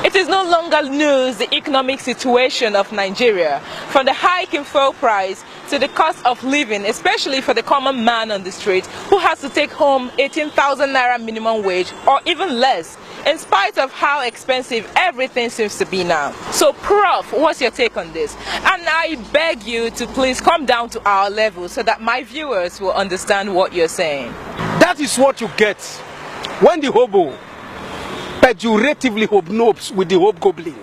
It is no longer news the economic situation of Nigeria, from the hike in fuel price to the cost of living, especially for the common man on the street who has to take home 18,000 naira minimum wage or even less, in spite of how expensive everything seems to be now. So Prof, what's your take on this? And I beg you to please come down to our level so that my viewers will understand what you're saying. That is what you get when the hobo pejoratively hobnobs with the hobgoblin.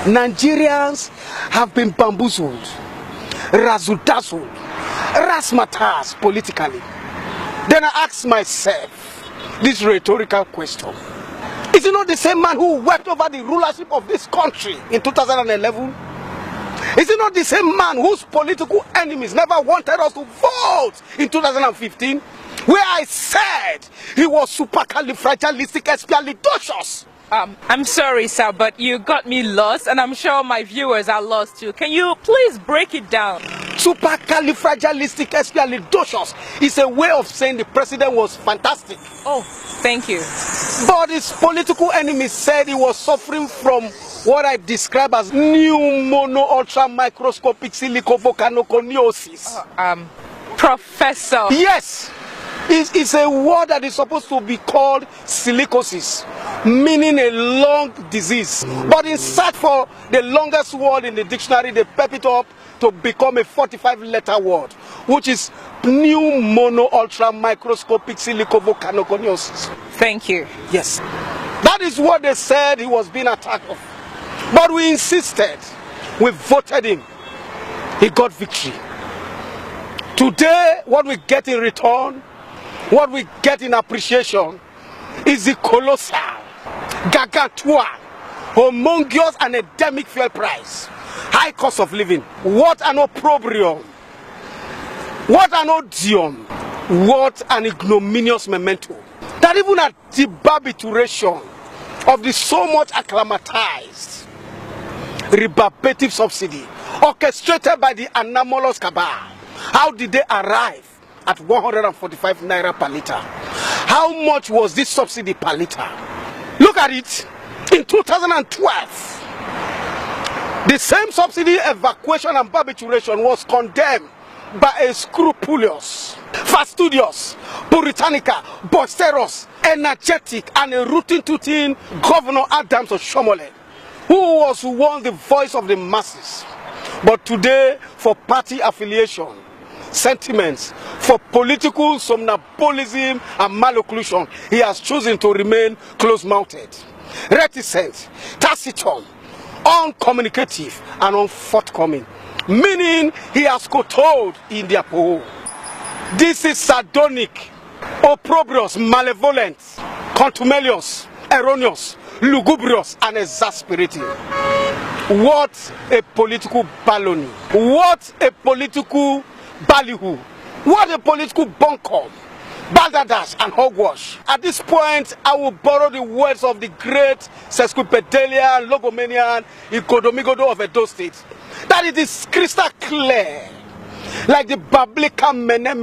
Nigerians have been bamboozled, razzle-dazzled, razzmatazz politically. Then I ask myself this rhetorical question. Is it not the same man who wept over the rulership of this country in 2011? Is it not the same man whose political enemies never wanted us to vote in 2015? Where I said he was supercalifragilisticexpialidocious. I'm sorry, sir, but you got me lost, and I'm sure my viewers are lost too. Can you please break it down? Supercalifragilisticexpialidocious is a way of saying the president was fantastic. Oh, thank you. But his political enemies said he was suffering from what I describe as new mono ultra microscopic silicovolcanoconiosis. Professor. Yes. It's a word that is supposed to be called silicosis, meaning a lung disease. But in search for the longest word in the dictionary, they pep it up to become a 45-letter word, which is pneumono ultra microscopic silicovolcanoconiosis. Thank you. Yes. That is what they said he was being attacked of. But we insisted. We voted him. He got victory. Today, what we get in return, what we get in appreciation, is the colossal, gargantuan, humongous and endemic fuel price, high cost of living. What an opprobrium, what an odium, what an ignominious memento. That even at the barbituration of the so much acclimatized rebarbative subsidy orchestrated by the anomalous cabal, how did they arrive at 145 naira per liter? How much was this subsidy per liter? Look at it. In 2012, the same subsidy evacuation and barbituration was condemned by a scrupulous, fastidious, puritanical, boisterous, energetic, and a routine-tooting Governor Adams Oshomole, who was once the voice of the masses, but today, for party affiliation, sentiments, for political somnambulism and malocclusion, he has chosen to remain close-mouthed, reticent, taciturn, uncommunicative, and unforthcoming, meaning he has kowtowed in their poll. This is sardonic, opprobrious, malevolent, contumelious, erroneous, lugubrious, and exasperating. What a political baloney. What a political ballyhoo. What a political bunkum, balderdash and hogwash. At this point, I will borrow the words of the great sesquipedalian, logomanian Ikodomigodo of Edo State, that it is crystal clear, like the biblical Mene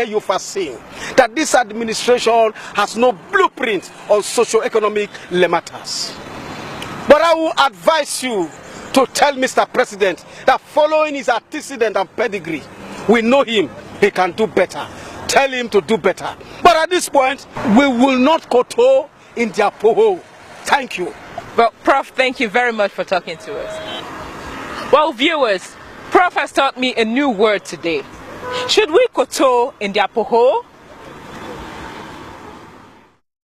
you've seen, that this administration has no blueprint on socio-economic matters. But I will advise you to tell Mr. President that following his antecedent and pedigree, we know him, he can do better. Tell him to do better. But at this point, we will not kowtow in their poho. Thank you. Well, Prof, thank you very much for talking to us. Well, viewers, Prof has taught me a new word today. Should we kowtow in their poho